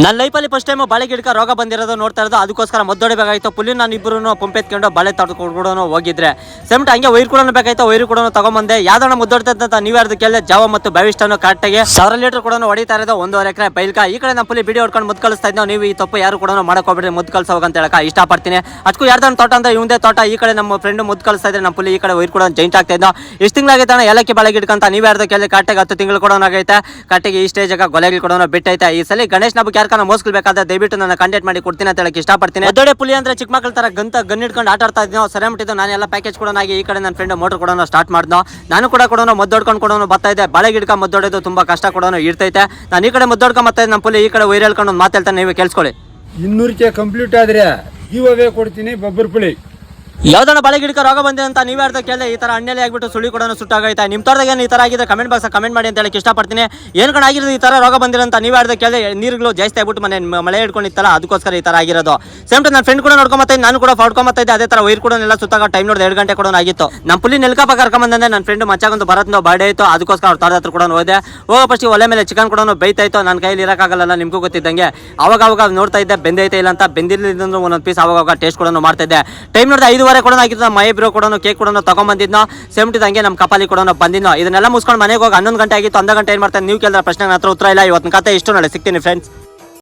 ನನ್ನ ಲೈಫಲ್ಲಿ first time ಬಾಳೆ ಗಿಡಕ್ಕೆ ರೋಗ ಬಂದಿರೋದು ನೋಡ್ತಾ ಇರೋದು. ಅದಕ್ಕೋಸ್ಕರ ಮದ್ದೊಡಿಬೇಕಾಗಿತ್ತು. ಪುಲ್ಲಿ ನಾನು ಇಬ್ಬರು ಪಂಪ್ ಎತ್ಕೊಂಡು ಬಾಳೆ ತಡ್ಕೊಂಡು ಹೋಗಿದ್ರೆ ಸೆಮ್ಟ್ ಹಂಗೆ ವೈರ್ ಕೂಡ ಬೇಕಾಯ್ತು. ವೈರು ಕೂಡ ತಗೊಂಬಂದೆ. ಯಾವ್ದನ್ನ ಮುದ್ದೊಡ್ತಂತ ನೀವ್ಯಾರ್ದು ಕೇಳಿದೆ. ಜಾವ ಮತ್ತು ಭವಿಷ್ಠನು ಕರೆಕ್ಟಾಗಿ 1000 ಲೀಟರ್ ಕೂಡ ಹೊಡಿತಾ ಇರೋದು 1.5 ಎಕರೆ ಪೈಲ್ಕ. ಈ ಕಡೆ ನಮ್ಮ ಪುಲ್ಲಿ ಬಿಡಿ ಹೊಡ್ಕೊಂಡು ಮುದ್ದು ಕಳಿಸ್ತಾ ಇದ್ದೋ. ನೀವು ಈ ತಪ್ಪು ಯಾರು ಕೂಡ ಮಾಡಕೋಬಿಡ್ರಿ, ಮುದ್ದು ಕಳ್ಸೋಗ ಅಂತ ಹೇಳಕ ಇಷ್ಟಪಡ್ತೀನಿ. ಅದಕ್ಕೂ ಯಾರ್ದನ್ನ ತೋಟ ಅಂತ ಇವಂದೇ ತೋಟ. ಈ ಕಡೆ ನಮ್ಮ ಫ್ರೆಂಡ್ ಮುದ್ದು ಕಳಿಸ್ತಾ ಇದ್ರೆ ನಮ್ಮ ಪುಲ್ಲಿ ಈ ಕಡೆ ವೈರ್ ಕೂಡ ಜೈಂಟ್ ಆಗ್ತಾ ಇದ್ದೋ. ಎಷ್ಟು ತಿಂಗಳಾಗೈತೆ ಏಲಕ್ಕಿ ಬಾಳೆ ಗಿಡಕಂತ ನೀವು ಯಾರ್ದು ಕೇಳಿದ್ರೆ ಕರೆಕ್ಟಾಗಿ 10 ತಿಂಗಳು ಕೂಡ ಆಗೈತೆ. ಕರೆಕ್ಟಾಗಿ ಈ ಸ್ಟೇಜ್ ಗೊಲೆಗಳು ಕೂಡ ಬಿಟ್ಟೈತೆ. ಈ ಸಲ ಗಣೇಶ್ ಹಬ್ಬಕ್ಕೆ ಯಾರ್ಕನ ಮೋಸ್ಕೊಳ್ಬೇಕಾದ್ರೆ ದಯವಿಟ್ಟು ನನ್ನ ಕಾಂಟ್ಯಾಕ್ಟ್ ಮಾಡಿ ಕೊಡ್ತೀನಿ ಅಂತ ಹೇಳಕ್ಕೆ ಇಷ್ಟಪಡ್ತೀನಿ. ದೊಡ್ಡ ಪುಲಿ ಅಂದ್ರೆ ಚಿಕ್ಕ ಮಕ್ಕಳ ತರ ಗನ್ ಇಟ್ಕೊಂಡು ಆಟ ಆಡ್ತಾ ಇದ್ನೋ. ಸರಿ ಮಟ್ಟಿದ್ದು ನಾನು ಎಲ್ಲ ಪ್ಯಾಕೇಜ್ ಕೂಡ ಆಗಿ ಈ ಕಡೆ ನನ್ನ ಫ್ರೆಂಡ್ ಮೋಟರ್ ಕೂಡ ಸ್ಟಾರ್ಟ್ ಮಾಡಿದ್ನೋ. ನಾನು ಕೂಡ ಮದ್ದೊಡ್ಕೊಂಡು ಕೂಡ ಬರ್ತಾ ಇದ್ದೆ. ಬಾಳೆ ಗಿಡಕ ಮದ್ದೊಡೋದು ತುಂಬಾ ಕಷ್ಟ ಕೂಡ ಇರ್ತೈತೆ. ನಾನು ಈ ಕಡೆ ಮದ್ದೊಡ್ಕೊಂಡು ಬರ್ತಾ ಇದ್ದೆ. ನಮ್ಮ ಪುಲಿ ಈ ಕಡೆ ವೈರ್ ಹೇಳ್ಕೊಂಡು ಒಂದು ಮಾತಾಡ್ತಾನೆ, ನೀವು ಕೇಳಿಸ್ಕೊಳ್ಳಿ. 200 ಕಂಪ್ಲೀಟ್ ಆದ್ರೆ ಇವಾಗೇ ಕೊಡ್ತೀನಿ ಬೊಬ್ಬರ್ ಪುಳಿ. ಯಾವ್ದನ್ನ ಬಾಳೆ ಗಿಡಕ್ಕೆ ರೋಗ ಬಂದಿದೆ ಅಂತ ನೀವು ಯಾರ್ದು ಕೇಳಿದ್ರೆ ಈ ತರ ಹಣ್ಣೆಲೆ ಆಗ್ಬಿಟ್ಟು ಸುಳಿ ಕೂಡ ಸುಟ್ಟಾಗೈತೆ. ನಿಮ್ಮ ತೋಟದಾಗ ಏನು ಈ ತರ ಆಗಿದೆ ಕಮೆಂಟ್ ಬಾಕ್ಸ್ ಕಮೆಂಟ್ ಮಾಡಿ ಅಂತ ಹೇಳಕ್ಕೆ ಇಷ್ಟಪಡ್ತೀನಿ. ಏನು ಕಣ ಆಗಿರೋದು ಈ ತರ ರೋಗ ಬಂದಿರೋ ಅಂತ ನೀವು ಯಾರ್ದು ಕೇಳಿದ್ರೆ ನೀರುಗಳು ಜಾಸ್ತಿ ಆಗ್ಬಿಟ್ಟು ಮಳೆ ಹಿಡ್ಕೊಂಡಿತ್ತಲ್ಲ ಅದಕ್ಕೋಸ್ಕರ ಈ ತರ ಆಗಿರೋದು. ಸೇಮ್ ಟು ನನ್ನ ಫ್ರೆಂಡ್ ಕೂಡ ನೋಡ್ಕೊಂಬತ್ತಾ ನಾನು ಕೂಡ ಫಾಡ್ಕೊಂಬತ್ತಾ ಇದ್ದೆ. ಅದೇ ತರ ವೈರ್ ಕೂಡ ಎಲ್ಲ ಸುತ್ತಾಗ ಟೈಮ್ ನೋಡಿದ 2 ಗಂಟೆ ಕೂಡ ಆಗಿತ್ತು. ನಮ್ಮ ಪುಲ್ಲಿ ನೆಲ್ಕಪ್ಪ ಕರ್ಕೊಂಬಂದೆ. ನನ್ನ ಫ್ರೆಂಡ್ ಮಚ್ಚಾಗೊಂದು ಬರತ್ನೋ ಬರ್ಡೇ ಆಯ್ತು. ಅದಕ್ಕೋಸ್ಕರ ಅವ್ರ ತೋಟದ ಹತ್ರ ಕೂಡ ಹೋದೆ. ಹೋಗೋ ಫಸ್ಟ್ ಒಲೆ ಮೇಲೆ ಚಿಕನ್ ಕೂಡ ಬೈತಾಯ್ತು. ನನ್ನ ಕೈಯಲ್ಲಿ ಇರೋಕ್ಕಾಗಲ್ಲ, ನಿಮ್ಗೂ ಗೊತ್ತಿದ್ದಂಗೆ. ಅವಾಗ ನೋಡ್ತಾ ಇದ್ದೆ ಬೆಂದೈತೆ ಇಲ್ಲ ಅಂತ. ಬೆಂದಿರ್ಲಿದ್ದಂದ್ರೆ ಒಂದೊಂದು ಪೀಸ್ ಅವಾಗ ಟೇಸ್ಟ್ ಕೂಡ ಮಾಡ್ತಾ ಇದ್ದೆ. ಟೈಮ್ ನೋಡಿದ 5:15 ಕೂಡ ಆಗಿತ್ತು. ಬ್ರೋ ಕೂಡ ಕೇಕ್ ಕೂಡ ತಗೊಂಡ್ಬಂದಿದ್ನೋ. ಸೆಮ್ಟಿದಂಗೆ ನಮ್ಮ ಕಪಾಲಿ ಕೂಡ ಬಂದಿದ್ನೋ. ಇದನ್ನೆಲ್ಲ ಮುಗಿಸ್ಕೊಂಡು ಮನೆಗೆ ಹೋಗಿ 11 ಗಂಟೆ ಆಗಿತ್ತು. 1 ಗಂಟೆ ಏನು ಮಾಡ್ತಾರೆ ನೀವು ಕೇಳಿದ್ರೆ ಪ್ರಶ್ನೆ ಹತ್ರ ಉತ್ತರ ಇಲ್ಲ. ಇವತ್ತಿನ ಕತೆ ಇಷ್ಟು. ನಾಳೆ ಸಿಗ್ತೀನಿ ಫ್ರೆಂಡ್ಸ್.